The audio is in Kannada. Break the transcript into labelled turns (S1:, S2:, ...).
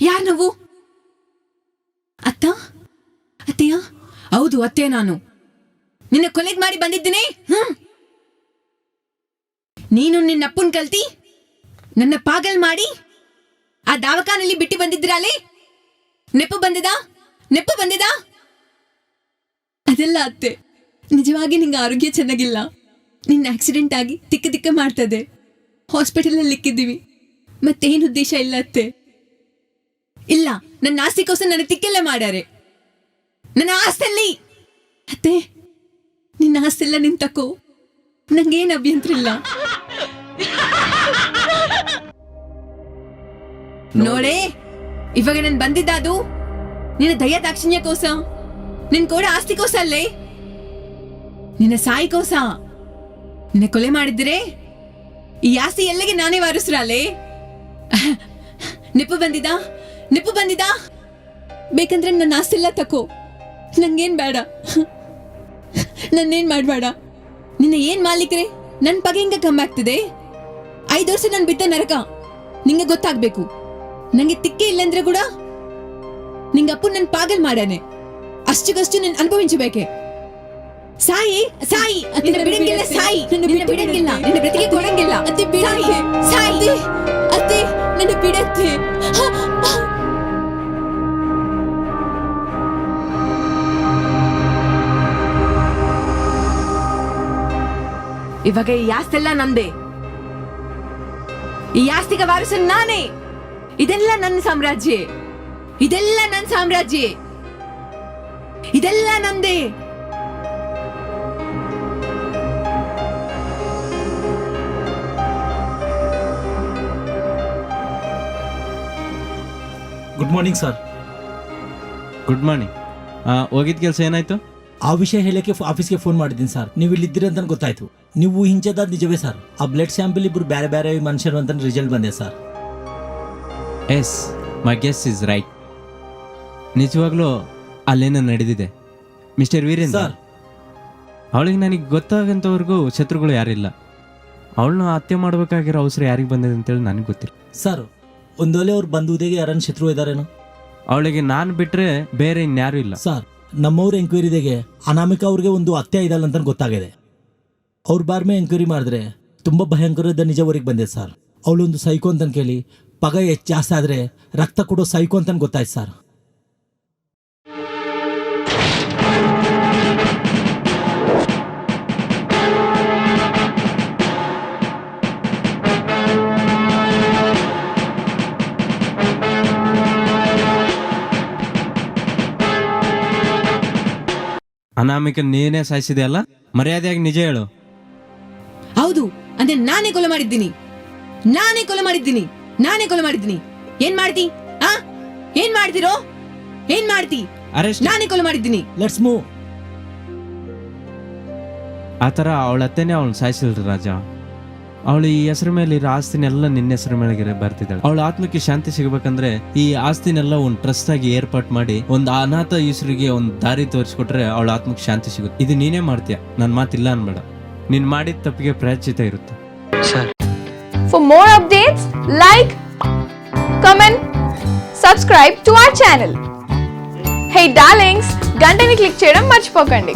S1: ಯಾರು ನಾವು? ಅತ್ತೆಯ? ಹೌದು, ಅತ್ತೆ. ನಾನು ನಿನ್ನ ಕೊಲೆಗ್ ಮಾಡಿ ಬಂದಿದ್ದೀನಿ. ನೀನು ನಿನ್ನ ಅಪ್ಪನ್ ಕಲ್ತಿ ನನ್ನ ಪಾಗಲ್ ಮಾಡಿ ಆ ದವಾಖಾನೆಯಲ್ಲಿ ಬಿಟ್ಟು ಬಂದಿದ್ರಲ್ಲೇ. ನೆಪ ಬಂದಿದ ಅದೆಲ್ಲ ಅತ್ತೆ. ನಿಜವಾಗಿ ನಿಂಗೆ ಆರೋಗ್ಯ ಚೆನ್ನಾಗಿಲ್ಲ. ನಿನ್ನ ಆಕ್ಸಿಡೆಂಟ್ ಆಗಿ ತಿಕ್ಕ ಮಾಡ್ತದೆ. ಹಾಸ್ಪಿಟಲಲ್ಲಿ ಇಕ್ಕಿದ್ದೀವಿ. ಮತ್ತೇನು ಉದ್ದೇಶ ಇಲ್ಲ ಅತ್ತೆ. ಇಲ್ಲ, ನನ್ನ ಆಸ್ತಿಗೋಸ್ಕರ ನನಗೆ ತಿಕ್ಕೆಲ್ಲ ಮಾಡ್ಯಾರೆ. ನನ್ನ ಆಸ್ತಿಯಲ್ಲಿ ಅತ್ತೆ, ನಿನ್ನ ಆಸ್ತಿಲ್ಲ ನಿನ್ ತಕೋ, ನಂಗೇನು ಅಭ್ಯಂತರ ಇಲ್ಲ. ನೋಡೇ, ಇವಾಗ ನಾನು ಬಂದಿದ್ದಾದು ನಿನ್ನ ದಯ ದಾಕ್ಷಿಣ್ಯಕ್ಕೋಸ, ನಿನ್ ಕೂಡ ಆಸ್ತಿಕೋಸ ಅಲ್ಲೇ, ನಿನ್ನ ಸಾಯಿಕೋಸ. ನಿನ್ನ ಕೊಲೆ ಮಾಡಿದ್ರೆ ಈ ಆಸ್ತಿ ಎಲ್ಲಿಗೆ ನಾನೇ ವಾರಿಸ್ರಲ್ಲೇ. ನಿಪ್ಪು ಬಂದಿದ ಬೇಕಂದ್ರೆ ನನ್ನ ಆಸ್ತಿ ಎಲ್ಲ ತಕೋ, ನಂಗೇನ್ ಬೇಡ, ನನ್ನೇನ್ ಮಾಡ್ಬೇಡ. ನಿನ್ನ ಏನ್ ಮಾಲೀಕ್ರೆ ನನ್ ಪಗೆ ಹಿಂಗ ಕಮ್ಮಿ ಆಗ್ತಿದೆ. 5 ವರ್ಷ ನನ್ ಬಿದ್ದ ನರಕ ನಿಂಗೆ ಗೊತ್ತಾಗ್ಬೇಕು. ನಂಗೆ ತಿಕ್ಕೆ ಇಲ್ಲಂದ್ರೆ ಕೂಡ ನಿಂಗಪ್ಪು ನನ್ ಪಾಗಲ್ ಮಾಡ್ಯಾನೆ. ಅಷ್ಟಕ್ಕಷ್ಟು ನನ್ ಅನುಭವಿಸಬೇಕೆ. ಸಾಯಿ ನಿನ್ನ ಬಿಡಂಗಿಲ್ಲ, ಸಾಯಿ ನಿನ್ನ ಬಿಡಂಗಿಲ್ಲ, ನಿನ್ನ ಬ್ರತಿಗೆ ಕೊಡಂಗಿಲ್ಲ. ಅತ್ತೆ ಸಾಯಿ ಅತ್ತೆ, ನನ್ನ ಬಿಡತ್ತೆ. ಇವಾಗ ಈ ಆಸ್ತೆಲ್ಲ ನಂದೇ. ಈ ಆಸ್ತಿಗೆ ವಾರಸ ನಾನೇ. ಇದೆಲ್ಲ ನನ್ನ ಸಾಮ್ರಾಜ್ಯ, ಇದೆಲ್ಲ ನಂದೇ.
S2: Good morning sir.
S3: Good morning. ಹೋಗಿದ್ ಕೆಲಸ ಏನಾಯ್ತು?
S2: ಆ ವಿಷಯ ಹೇಳಕ್ಕೆ ಆಫೀಸ್ಗೆ ಫೋನ್ ಮಾಡಿದ್ದೀನಿ ಸರ್. ನೀವು ಇಲ್ಲಿದ್ದೀರಿ ಅಂತ ಗೊತ್ತಾಯ್ತು. ನೀವು ಹಿಂಚದ ನಿಜವೇ ಸರ್. ಆ ಬ್ಲಡ್ ಸ್ಯಾಂಪಲ್ ಇಬ್ರು ಬೇರೆ ಮನುಷ್ಯರು ಅಂತ ರಿಸಲ್ಟ್ ಬಂದಿದೆ sir.
S3: Yes, my guess is right. ನಿಜವಾಗ್ಲೂ ಅಲ್ಲೇನೋ ನಡೆದಿದೆ ಮಿಸ್ಟರ್ ವೀರೇಂದ್ರ. ಅವಳಿಗೆ ನನಗೆ ಗೊತ್ತಾಗಂತವ್ರಿಗೂ ಶತ್ರುಗಳು ಯಾರಿಲ್ಲ. ಅವಳನ್ನ ಹತ್ಯೆ ಮಾಡ್ಬೇಕಾಗಿರೋ ಅವಸರ ಯಾರಿಗೆ ಬಂದಿದೆ ಅಂತೇಳಿ ನನಗೆ ಗೊತ್ತಿಲ್ಲ
S2: ಸರ್. ಒಂದು ವೇಳೆ ಅವ್ರು ಬಂದುವುದೇಗೆ ಯಾರನ್ನ ಶತ್ರು ಇದ್ದಾರೇನೋ?
S3: ಅವಳಿಗೆ ನಾನು ಬಿಟ್ರೆ ಬೇರೆ ಇನ್ಯಾರು ಇಲ್ಲ
S2: ಸರ್. ನಮ್ಮವ್ರ ಎಂಕ್ವೈರಿದಾಗೆ ಅನಾಮಿಕಾ ಅವ್ರಿಗೆ ಒಂದು ಹತ್ಯೆ ಇದಲ್ಲ ಅಂತ ಗೊತ್ತಾಗಿದೆ. ಅವ್ರ ಬಾರ್ಮೆ ಎಂಕ್ವೈರಿ ಮಾಡಿದ್ರೆ ತುಂಬಾ ಭಯಂಕರದ ನಿಜವರೆಗೆ ಬಂದಿದೆ ಸರ್. ಅವಳೊಂದು ಸೈಕೋ ಅಂತ ಕೇಳಿ ಪಗ ಹೆಚ್ಚು ಜಾಸ್ತಿ ಆದ್ರೆ ರಕ್ತ ಕೊಡೋ ಸೈಕೋ ಅಂತ ಗೊತ್ತಾಯ್ತು ಸರ್.
S3: ಅನಾಮಿಕ ನೀನೇ ಸಾಯಿಸಿದೆ ಅಲ್ಲ? ಮರ್ಯಾದೆಯಾಗಿ ನಿಜ ಹೇಳು.
S1: ಹೌದು, ಅಂದ್ರೆ ನಾನೇ ಕೊಲೆ ಮಾಡಿದ್ದೀನಿ. ಏನ್ ಮಾಡ್ತಿ? ಏನ್ ಮಾಡ್ತಿ?
S3: ಅರೆಸ್ಟ್.
S1: ನಾನೇ ಕೊಲೆ ಮಾಡಿದ್ದೀನಿ.
S2: Let's move.
S3: ಆತರ ಅವಳ ಅತ್ತೆನೇ ಅವಳು ಸಾಯಿಸಿಲ್ರಿ ರಾಜ. ಅವಳು ಈ ಹೆಸರು ಮೇಲೆ ಇರೋ ಆಸ್ತಿನೆಲ್ಲ ನಿನ್ನ ಹೆಸರು ಮೇಲೆ ಬರ್ತಿದ್ದಾಳೆ. ಅವಳ ಆತ್ಮಕ್ಕೆ ಶಾಂತಿ ಸಿಗಬೇಕಂದ್ರೆ ಈ ಆಸ್ತಿನೆಲ್ಲ ಒಂದು ಟ್ರಸ್ಟ್ ಆಗಿ ಏರ್ಪಾಟ್ ಮಾಡಿ ಒಂದು ಅನಾಥ ಈಶ್ವರಿಗೆ ಒಂದು ದಾರಿ ತೋರಿಸ್ಕೊಟ್ರೆ ಅವಳ ಆತ್ಮಕ್ಕೆ ಶಾಂತಿ ಸಿಗುತ್ತೆ. ಇದು ನೀನೇ ಮಾಡ್ತೀಯ, ನನ್ನ ಮಾತಿಲ್ಲ ಅನ್ಬೇಡ. ನೀನ್ ಮಾಡಿದ ತಪ್ಪಿಗೆ ಪ್ರಾಯಶ್ಚಿತ್ತ ಇರುತ್ತೆ.
S4: For more updates, like, comment, subscribe to our channel. Hey darlings, గంటని click చేయడం మర్చిపోకండి.